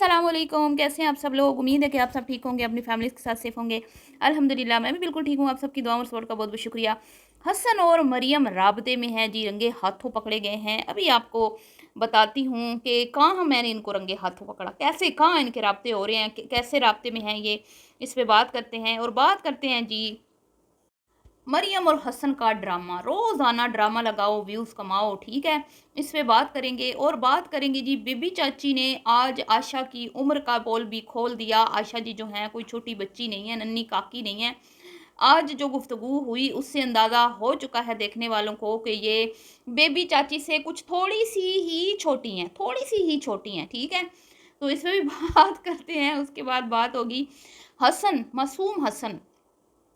अस्सलाम वालेकुम, कैसे हैं आप सब लोग। उम्मीद है कि आप सब ठीक होंगे, अपनी फैमिली के साथ सेफ होंगे। अल्हम्दुलिल्लाह मैं भी बिल्कुल ठीक हूँ। आप सबकी दुआ और सपोर्ट का बहुत बहुत शुक्रिया। हसन और मरियम राबते में हैं जी, रंगे हाथों पकड़े गए हैं। अभी आपको बताती हूँ कि कहाँ मैंने इनको रंगे हाथों पकड़ा, कैसे कहाँ इनके राब्ते हो रहे हैं, कैसे राब्ते में हैं ये, इस पे बात करते हैं। और बात करते हैं जी मरियम और हसन का ड्रामा। रोज़ाना ड्रामा लगाओ, व्यूज़ कमाओ, ठीक है। इस पे बात करेंगे। और बात करेंगे जी, बीबी चाची ने आज आशा की उम्र का पोल भी खोल दिया। आशा जी जो हैं कोई छोटी बच्ची नहीं है, नन्ही काकी नहीं है। आज जो गुफ्तगू हुई उससे अंदाज़ा हो चुका है देखने वालों को कि ये बेबी चाची से कुछ थोड़ी सी ही छोटी हैं, थोड़ी सी ही छोटी हैं, ठीक है। तो इसमें भी बात करते हैं। उसके बाद बात होगी हसन, मासूम हसन,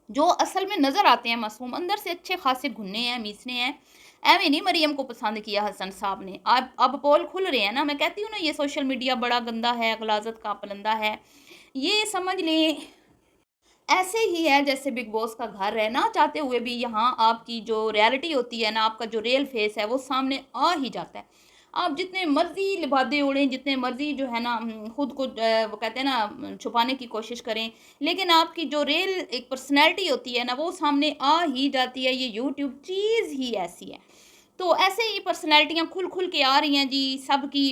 जो असल में नज़र आते हैं मासूम, अंदर से अच्छे खासे घुन्ने हैं, मीसने हैं। एवें नहीं मरियम को पसंद किया हसन साहब ने। अब पोल खुल रहे हैं ना। मैं कहती हूँ ना, ये सोशल मीडिया बड़ा गंदा है, गलाजत का पलंदा है। ये समझ लें ऐसे ही है जैसे बिग बॉस का घर है ना, चाहते हुए भी यहाँ आपकी जो रियलिटी होती है ना, आपका जो रियल फेस है वो सामने आ ही जाता है। आप जितने मर्जी लिबादे ओढ़ें, जितने मर्जी जो है ना खुद को वो कहते हैं ना छुपाने की कोशिश करें, लेकिन आपकी जो रियल एक पर्सनैलिटी होती है ना वो सामने आ ही जाती है। ये यूट्यूब चीज़ ही ऐसी है। तो ऐसे ही पर्सनैलिटियाँ खुल खुल के आ रही हैं जी सबकी,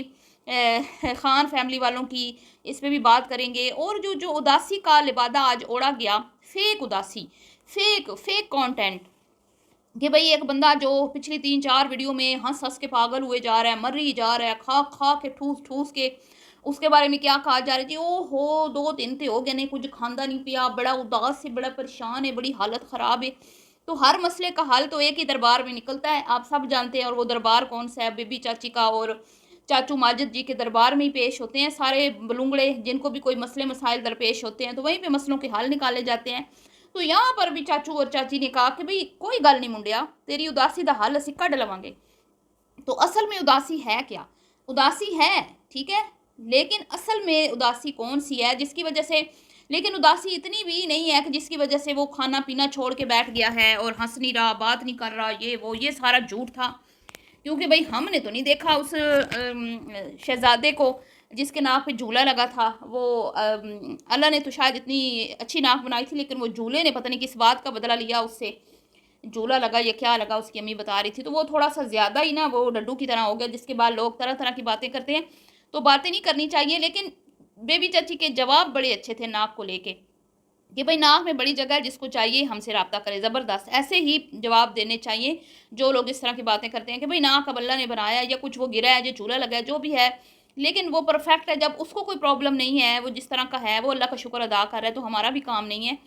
खान फैमिली वालों की। इस पे भी बात करेंगे। और जो जो उदासी का लिबादा आज ओढ़ा गया, फेक उदासी, फेक फेक कंटेंट, कि भाई एक बंदा जो पिछली 3-4 वीडियो में हंस हंस के पागल हुए जा रहा है, मर ही जा रहा है, खा खा के ठूस ठूस के, उसके बारे में क्या कहा जा रहा है जी, ओ हो 2 दिन तो हो गए नहीं कुछ खांदा नहीं पिया, बड़ा उदास है, बड़ा परेशान है, बड़ी हालत ख़राब है। तो हर मसले का हल तो एक ही दरबार में निकलता है, आप सब जानते हैं। और वो दरबार कौन सा है? बीबी चाची का और चाचू माजिद जी के दरबार में ही पेश होते हैं सारे बलूंगड़े। जिनको भी कोई मसले मसाइल दरपेश होते हैं तो वहीं पे मसलों के हल निकाले जाते हैं। तो यहाँ पर भी चाचू और चाची ने कहा कि भाई कोई गल नहीं मुंडिया, तेरी उदासी का हल असी कढ़ लवांगे। तो असल में उदासी है क्या? उदासी है, ठीक है, लेकिन असल में उदासी कौन सी है जिसकी वजह से, लेकिन उदासी इतनी भी नहीं है कि जिसकी वजह से वो खाना पीना छोड़ के बैठ गया है और हंस नहीं रहा, बात नहीं कर रहा, ये वो, ये सारा झूठ था। क्योंकि भाई हमने तो नहीं देखा उस शहजादे को जिसके नाक पे झूला लगा था। वो अल्लाह ने तो शायद इतनी अच्छी नाक बनाई थी, लेकिन वो झूले ने पता नहीं किस बात का बदला लिया उससे। झूला लगा या क्या लगा, उसकी अम्मी बता रही थी। तो वो थोड़ा सा ज़्यादा ही ना वो डड्डू की तरह हो गया, जिसके बाद लोग तरह तरह की बातें करते हैं। तो बातें नहीं करनी चाहिए, लेकिन बेबी चाची के जवाब बड़े अच्छे थे नाक को लेके, कि भाई नाक में बड़ी जगह है, जिसको चाहिए हमसे रब्ता करे। ज़बरदस्त ऐसे ही जवाब देने चाहिए जो लोग इस तरह की बातें करते हैं कि भाई नाक अब अल्लाह ने बनाया या कुछ वो गिरा है, जो चूल्हा लगा है, जो भी है, लेकिन वो परफेक्ट है। जब उसको कोई प्रॉब्लम नहीं है, वो जिस तरह का है वो अल्लाह का शुक्र अदा कर रहा है, तो हमारा भी काम नहीं है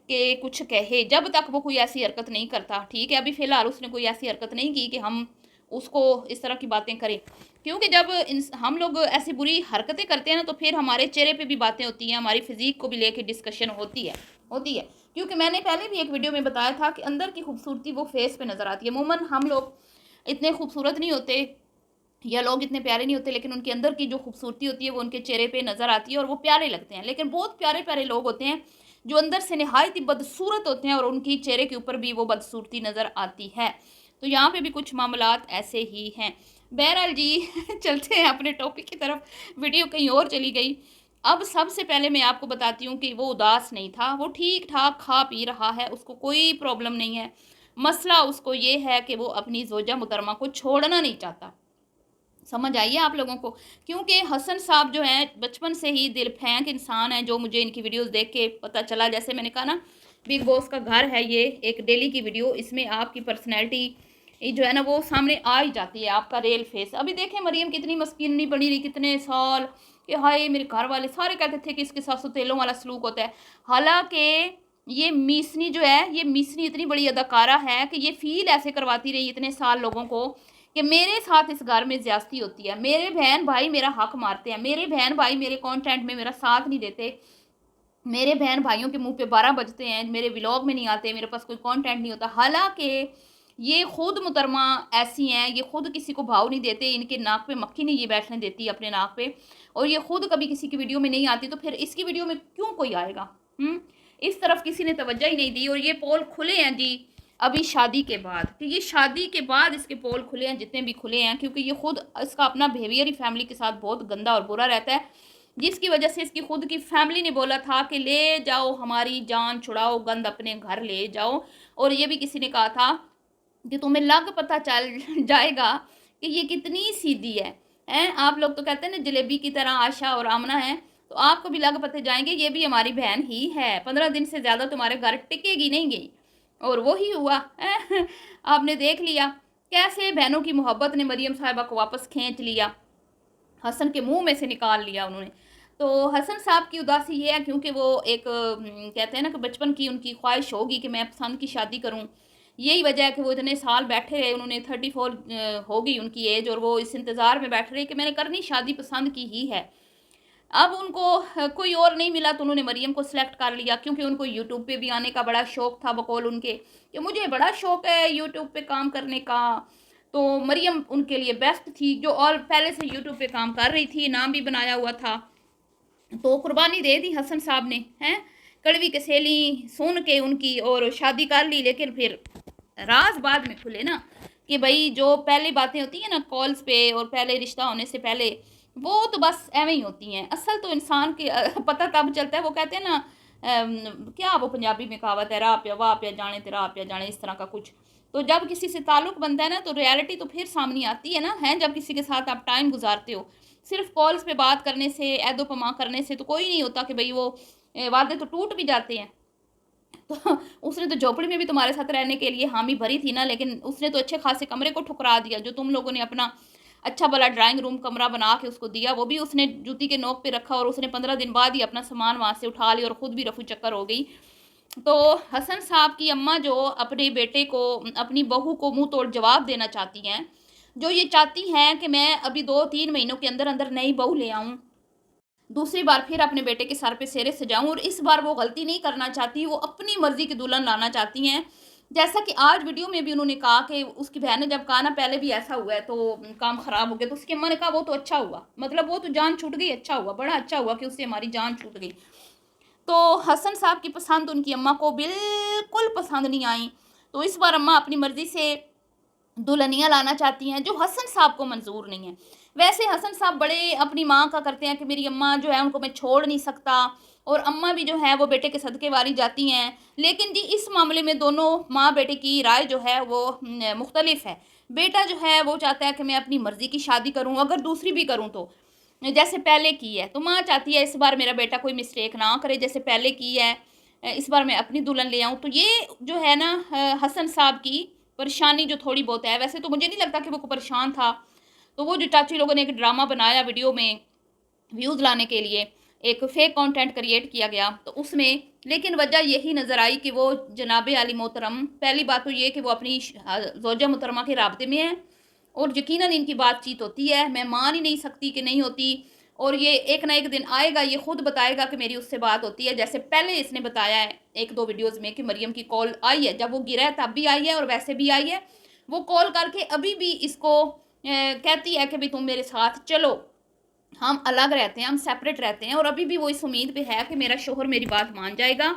कि कुछ कहे जब तक वो कोई ऐसी हरकत नहीं करता, ठीक है। अभी फ़िलहाल उसने कोई ऐसी हरकत नहीं की कि हम उसको इस तरह की बातें करें। क्योंकि जब हम लोग ऐसी बुरी हरकतें करते हैं ना, तो फिर हमारे चेहरे पे भी बातें होती हैं, हमारी फिज़ीक को भी लेके डिस्कशन होती है। क्योंकि मैंने पहले भी एक वीडियो में बताया था कि अंदर की खूबसूरती वो फेस पे नज़र आती है। अमूमन हम लोग इतने खूबसूरत नहीं होते या लोग इतने प्यारे नहीं होते, लेकिन उनके अंदर की जो खूबसूरती होती है वो उनके चेहरे पे नज़र आती है और वो प्यारे लगते हैं। लेकिन बहुत प्यारे प्यारे लोग होते हैं जो अंदर से नहायत ही बदसूरत होते हैं और उनकी चेहरे के ऊपर भी वो बदसूरती नज़र आती है। तो यहाँ पे भी कुछ मामलात ऐसे ही हैं। बहरहाल जी चलते हैं अपने टॉपिक की तरफ, वीडियो कहीं और चली गई। अब सबसे पहले मैं आपको बताती हूँ कि वो उदास नहीं था, वो ठीक ठाक खा पी रहा है, उसको कोई प्रॉब्लम नहीं है। मसला उसको ये है कि वो अपनी जोजा मुहतरमा को छोड़ना नहीं चाहता। समझ आइए आप लोगों को। क्योंकि हसन साहब जो हैं बचपन से ही दिल फेंक इंसान हैं, जो मुझे इनकी वीडियोस देख के पता चला। जैसे मैंने कहा ना, बिग बॉस का घर है ये, एक डेली की वीडियो, इसमें आपकी पर्सनैलिटी जो है ना वो सामने आ ही जाती है, आपका रियल फेस। अभी देखें मरियम कितनी मस्कीन नहीं बनी रही कितने साल, कि हाय मेरे घर वाले सारे कहते थे कि इसके साथ सौतेलों वाला सलूक होता है। हालांकि ये मीसनी जो है, ये मीसनी इतनी बड़ी अदाकारा है कि ये फील ऐसे करवाती रही इतने साल लोगों को कि मेरे साथ इस घर में ज्यादती होती है, मेरे बहन भाई मेरा हक मारते हैं, मेरे बहन भाई मेरे कंटेंट में मेरा साथ नहीं देते, मेरे बहन भाइयों के मुंह पे 12 बजते हैं, मेरे व्लॉग में नहीं आते, मेरे पास कोई कंटेंट नहीं होता। हालांकि ये खुद मुहतरमा ऐसी हैं, ये खुद किसी को भाव नहीं देते, इनके नाक पे मक्खी नहीं ये बैठने देती अपने नाक पे, और ये खुद कभी किसी की वीडियो में नहीं आती, तो फिर इसकी वीडियो में क्यों कोई आएगा? इस तरफ किसी ने तवज्जो ही नहीं दी। और ये पोल खुले हैं जी अभी शादी के बाद, कि ये शादी के बाद इसके पोल खुले हैं, जितने भी खुले हैं, क्योंकि ये खुद इसका अपना बिहेवियर ही फैमिली के साथ बहुत गंदा और बुरा रहता है। जिसकी वजह से इसकी खुद की फैमिली ने बोला था कि ले जाओ हमारी जान छुड़ाओ, गंद अपने घर ले जाओ। और ये भी किसी ने कहा था कि तुम्हें लग पता चल जाएगा कि ये कितनी सीधी है। आप लोग तो कहते हैं ना जलेबी की तरह आशा और आमना है, तो आपको भी लग पते जाएंगे ये भी हमारी बहन ही है, 15 दिन से ज़्यादा तुम्हारे घर टिकेगी नहीं गई। और वो ही हुआ है। आपने देख लिया कैसे बहनों की मोहब्बत ने मरियम साहिबा को वापस खींच लिया, हसन के मुंह में से निकाल लिया उन्होंने। तो हसन साहब की उदासी ये है क्योंकि वो एक कहते हैं ना कि बचपन की उनकी ख्वाहिश होगी कि मैं पसंद की शादी करूं। यही वजह है कि वो इतने साल बैठे रहे, उन्होंने 34 होगी उनकी एज, और वो इस इंतज़ार में बैठे रहे कि मैंने करनी शादी पसंद की ही है। अब उनको कोई और नहीं मिला तो उन्होंने मरियम को सिलेक्ट कर लिया, क्योंकि उनको यूट्यूब पे भी आने का बड़ा शौक था, बकौल उनके कि मुझे बड़ा शौक है यूट्यूब पे काम करने का। तो मरियम उनके लिए बेस्ट थी, जो और पहले से यूट्यूब पे काम कर रही थी, नाम भी बनाया हुआ था। तो कुर्बानी दे दी हसन साहब ने, हैं, कड़वी कसेली सुन के उनकी और शादी कर ली। लेकिन फिर राज बाद में खुले ना कि भाई जो पहले बातें होती हैं ना कॉल्स पे और पहले रिश्ता होने से पहले, वो तो बस एवं ही होती हैं। असल तो इंसान के पता तब चलता है, वो कहते हैं ना क्या वो पंजाबी में कहावत है, राह पे वाह पे जाने तेरा आप पे जाने, इस तरह का कुछ। तो जब किसी से ताल्लुक बनता है ना तो रियलिटी तो फिर सामने आती है ना, है जब किसी के साथ आप टाइम गुजारते हो। सिर्फ कॉल्स पे बात करने से, ऐदो पमा करने से तो कोई नहीं होता कि भाई वो वादे तो टूट भी जाते हैं। तो उसने तो झोपड़ी में भी तुम्हारे साथ रहने के लिए हामी भरी थी ना, लेकिन उसने तो अच्छे खासे कमरे को ठुकरा दिया। जो तुम लोगों ने अपना अच्छा भला ड्राइंग रूम कमरा बना के उसको दिया, वो भी उसने जूती के नोक पे रखा, और उसने 15 दिन बाद ही अपना सामान वहाँ से उठा लिया और ख़ुद भी रफू चक्कर हो गई। तो हसन साहब की अम्मा जो अपने बेटे को, अपनी बहू को मुंह तोड़ जवाब देना चाहती हैं, जो ये चाहती हैं कि मैं अभी 2-3 महीनों के अंदर अंदर नई बहू ले आऊँ, दूसरी बार फिर अपने बेटे के सर पे सेहरे सजाऊं, और इस बार वो गलती नहीं करना चाहती, वो अपनी मर्जी की दुल्हन लाना चाहती हैं। जैसा कि आज वीडियो में भी उन्होंने कहा कि उसकी बहन ने जब कहा ना पहले भी ऐसा हुआ है तो काम खराब हो गया, तो उसकी अम्मा ने कहा वो तो अच्छा हुआ, मतलब वो तो जान छूट गई, अच्छा हुआ, बड़ा अच्छा हुआ कि उससे हमारी जान छूट गई। तो हसन साहब की पसंद उनकी अम्मा को बिल्कुल पसंद नहीं आई। तो इस बार अम्मा अपनी मर्जी से दुल्हनियाँ लाना चाहती हैं, जो हसन साहब को मंजूर नहीं है। वैसे हसन साहब बड़े अपनी माँ का करते हैं कि मेरी अम्मा जो है उनको मैं छोड़ नहीं सकता, और अम्मा भी जो है वो बेटे के सदके वाली जाती हैं। लेकिन जी इस मामले में दोनों माँ बेटे की राय जो है वो मुख्तलिफ है। बेटा जो है वो चाहता है कि मैं अपनी मर्ज़ी की शादी करूँ, अगर दूसरी भी करूँ तो जैसे पहले की है। तो माँ चाहती है इस बार मेरा बेटा कोई मिस्टेक ना करे जैसे पहले की है, इस बार मैं अपनी दुल्हन ले आऊँ। तो ये जो है ना हसन साहब की परेशानी जो थोड़ी बहुत है, वैसे तो मुझे नहीं लगता कि वो परेशान था। तो वो जो चाची लोगों ने एक ड्रामा बनाया वीडियो में व्यूज़ लाने के लिए, एक फेक कंटेंट क्रिएट किया गया तो उसमें, लेकिन वजह यही नज़र आई कि वो जनाब आली मोहतरम, पहली बात तो ये कि वो अपनी ज़ौजा मोहतरमा के राब्ते में है, और यकीनन इनकी बातचीत होती है, मैं मान ही नहीं सकती कि नहीं होती। और ये एक ना एक दिन आएगा, ये खुद बताएगा कि मेरी उससे बात होती है, जैसे पहले इसने बताया है 1-2 वीडियोज़ में कि मरियम की कॉल आई है, जब वो गिरा है तब भी आई है और वैसे भी आई है। वो कॉल करके अभी भी इसको कहती है कि भाई तुम मेरे साथ चलो, हम अलग रहते हैं, हम सेपरेट रहते हैं, और अभी भी वो इस उम्मीद पे है कि मेरा शोहर मेरी बात मान जाएगा।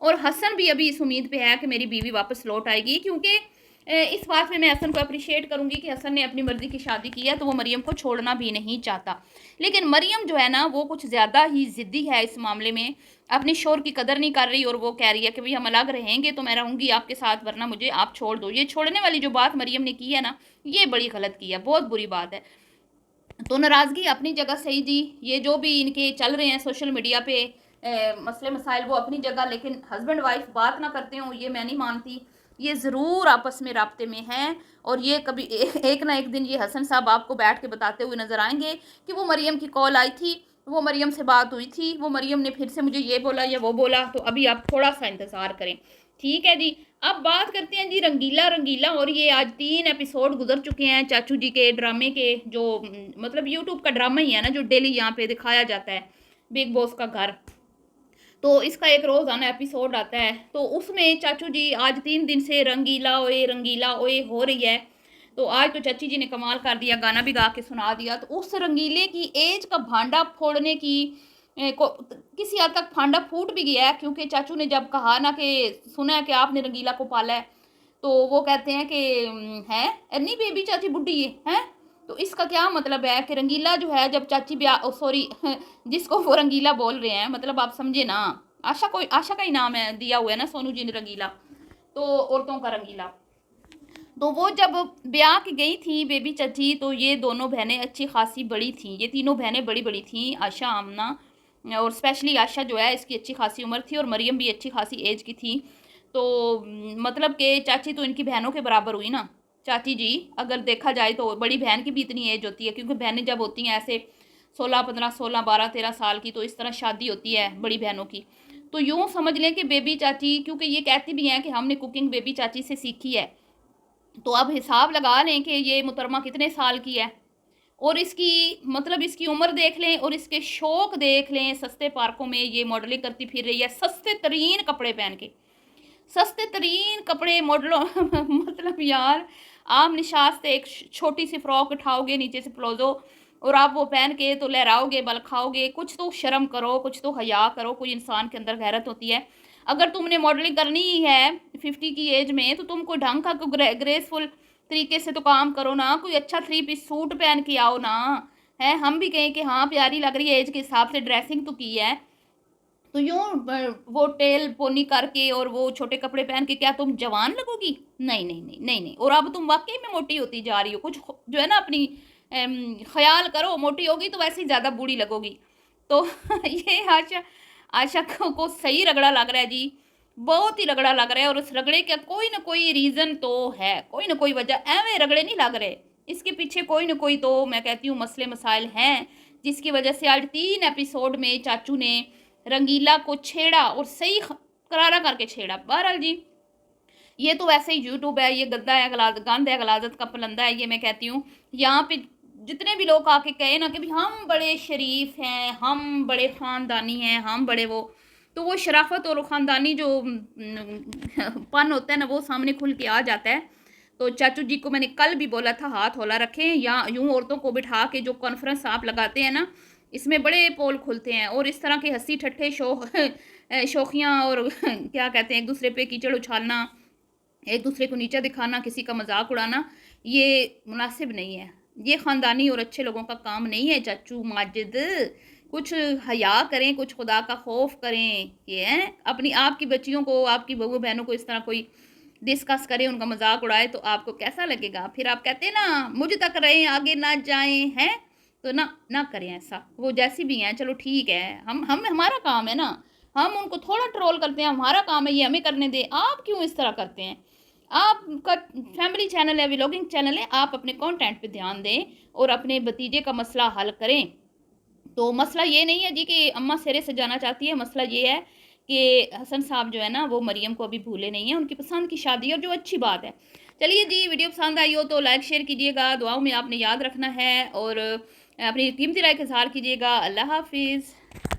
और हसन भी अभी इस उम्मीद पे है कि मेरी बीवी वापस लौट आएगी, क्योंकि इस बात में मैं हसन को अप्रिशिएट करूंगी कि हसन ने अपनी मर्ज़ी की शादी की है, तो वो मरियम को छोड़ना भी नहीं चाहता। लेकिन मरियम जो है ना वो कुछ ज़्यादा ही ज़िद्दी है इस मामले में, अपनी शोहर की कदर नहीं कर रही, और वो कह रही है कि भाई हम अलग रहेंगे तो मैं रहूँगी आपके साथ, वरना मुझे आप छोड़ दो। ये छोड़ने वाली जो बात मरियम ने की है ना, ये बड़ी गलत की है, बहुत बुरी बात है। तो नाराज़गी अपनी जगह सही जी, ये जो भी इनके चल रहे हैं सोशल मीडिया पे मसले मसाइल, वो अपनी जगह, लेकिन हस्बैंड वाइफ बात ना करते हो ये मैं नहीं मानती। ये ज़रूर आपस में राब्ते में हैं, और ये कभी एक ना एक दिन ये हसन साहब आपको बैठ के बताते हुए नज़र आएंगे कि वो मरियम की कॉल आई थी, वो मरियम से बात हुई थी, वो मरियम ने फिर से मुझे ये बोला या वो बोला। तो अभी आप थोड़ा सा इंतज़ार करें, ठीक है जी। अब बात करते हैं जी रंगीला रंगीला, और ये आज 3 एपिसोड गुजर चुके हैं चाचू जी के ड्रामे के, जो मतलब यूट्यूब का ड्रामा ही है ना जो डेली यहाँ पे दिखाया जाता है, बिग बॉस का घर। तो इसका एक रोज़ाना एपिसोड आता है, तो उसमें चाचू जी आज 3 दिन से रंगीला ओए हो रही है। तो आज तो चाची जी ने कमाल कर दिया, गाना भी गा के सुना दिया। तो उस रंगीले की एज का भांडा फोड़ने की किसी हद तक भांडा फूट भी गया है, क्योंकि चाचू ने जब कहा ना कि सुना है कि आपने रंगीला को पाला है, तो वो कहते हैं कि हैं नहीं बेबी चाची बुड्ढी है हैं, तो इसका क्या मतलब है कि रंगीला जो है जब चाची ब्याह सॉरी जिसको वो रंगीला बोल रहे हैं, मतलब आप समझे ना, आशा का ही नाम है, दिया हुआ है ना सोनू जी ने रंगीला, तो औरतों का रंगीला। तो वो जब ब्याह के गई थी बेबी चाची, तो ये दोनों बहनें अच्छी खासी बड़ी थी, ये तीनों बहनें बड़ी बड़ी थी, आशा, आमना और स्पेशली आशा जो है इसकी अच्छी खासी उम्र थी और मरियम भी अच्छी खासी एज की थी। तो मतलब कि चाची तो इनकी बहनों के बराबर हुई ना, चाची जी अगर देखा जाए तो बड़ी बहन की भी इतनी एज होती है, क्योंकि बहनें जब होती हैं ऐसे 16 15 16 12 13 साल की, तो इस तरह शादी होती है बड़ी बहनों की। तो यूँ समझ लें कि बेबी चाची, क्योंकि ये कहती भी हैं कि हमने कुकिंग बेबी चाची से सीखी है, तो अब हिसाब लगा लें कि ये मुहतरमा कितने साल की है, और इसकी मतलब इसकी उम्र देख लें और इसके शौक देख लें। सस्ते पार्कों में ये मॉडलिंग करती फिर रही है, सस्ते तरीन कपड़े पहन के, सस्ते तरीन कपड़े मॉडलों मतलब यार, आम निशात से एक छोटी सी फ्रॉक उठाओगे नीचे से प्लाजो, और आप वो पहन के तो लहराओगे, बल खाओगे। कुछ तो शर्म करो, कुछ तो हया करो, कोई इंसान के अंदर गैरत होती है। अगर तुमने मॉडलिंग करनी ही है 50 की एज में, तो तुम कोई ढंग का ग्रेसफुल तरीके से तो काम करो ना, कोई अच्छा 3 पीस सूट पहन के आओ ना। है हम भी कहें कि हाँ प्यारी लग रही है, एज के हिसाब से ड्रेसिंग तो की है, तो यूँ वो टेल पोनी करके और वो छोटे कपड़े पहन के क्या तुम जवान लगोगी? नहीं नहीं नहीं नहीं नहीं, और अब तुम वाकई में मोटी होती जा रही हो। कुछ जो है ना अपनी ख्याल करो, मोटी होगी तो वैसे ही ज़्यादा बूढ़ी लगोगी। तो ये आशा, आशा को सही रगड़ा लग रहा है जी, बहुत ही रगड़ा लग रहा है, और उस रगड़े का कोई ना कोई रीज़न तो है, कोई ना कोई वजह, एवं रगड़े नहीं लग रहे, इसके पीछे कोई ना कोई तो मैं कहती हूँ मसले मसाइल हैं, जिसकी वजह से आज 3 एपिसोड में चाचू ने रंगीला को छेड़ा और सही करारा करके छेड़ा। बहरहाल जी, ये तो वैसे ही यूट्यूब है, ये गद्दा है, गंद है, गलाजत का पलंदा है, ये मैं कहती हूँ। यहाँ पे जितने भी लोग आके कहे ना कि भाई हम बड़े शरीफ हैं, हम बड़े ख़ानदानी हैं, हम बड़े तो वो शराफत और ख़ानदानी जो पन होता है ना, वो सामने खुल के आ जाता है। तो चाचू जी को मैंने कल भी बोला था हाथ हौला रखें, या यूँ औरतों को बिठा के जो कॉन्फ्रेंस आप लगाते हैं ना, इसमें बड़े पोल खुलते हैं, और इस तरह के हंसी ठट्ठे शौकियाँ और क्या कहते हैं, एक दूसरे पे कीचड़ उछालना, एक दूसरे को नीचा दिखाना, किसी का मजाक उड़ाना, ये मुनासिब नहीं है, ये ख़ानदानी और अच्छे लोगों का काम नहीं है। चाचू माजिद, कुछ हया करें, कुछ खुदा का खौफ करें। ये है अपनी आपकी बच्चियों को, आपकी बहू बहनों को इस तरह कोई डिस्कस करे, उनका मजाक उड़ाए, तो आपको कैसा लगेगा? फिर आप कहते हैं ना मुझ तक रहें आगे ना जाएं, हैं तो ना करें ऐसा। वो जैसी भी हैं चलो ठीक है, हम हमारा काम है ना, हम उनको थोड़ा ट्रोल करते हैं, हमारा काम है, ये हमें करने दें। आप क्यों इस तरह करते हैं? आपका फैमिली चैनल है, व्लॉगिंग चैनल है, आप अपने कंटेंट पे ध्यान दें और अपने भतीजे का मसला हल करें। तो मसला ये नहीं है जी कि अम्मा सिरे से जाना चाहती है, मसला ये है कि हसन साहब जो है ना वो मरियम को अभी भूले नहीं है, उनकी पसंद की शादी है, और जो अच्छी बात है। चलिए जी, वीडियो पसंद आई हो तो लाइक शेयर कीजिएगा, दुआओं में आपने याद रखना है, और अपनी कीमती राय का इज़हार कीजिएगा। अल्लाह हाफिज़।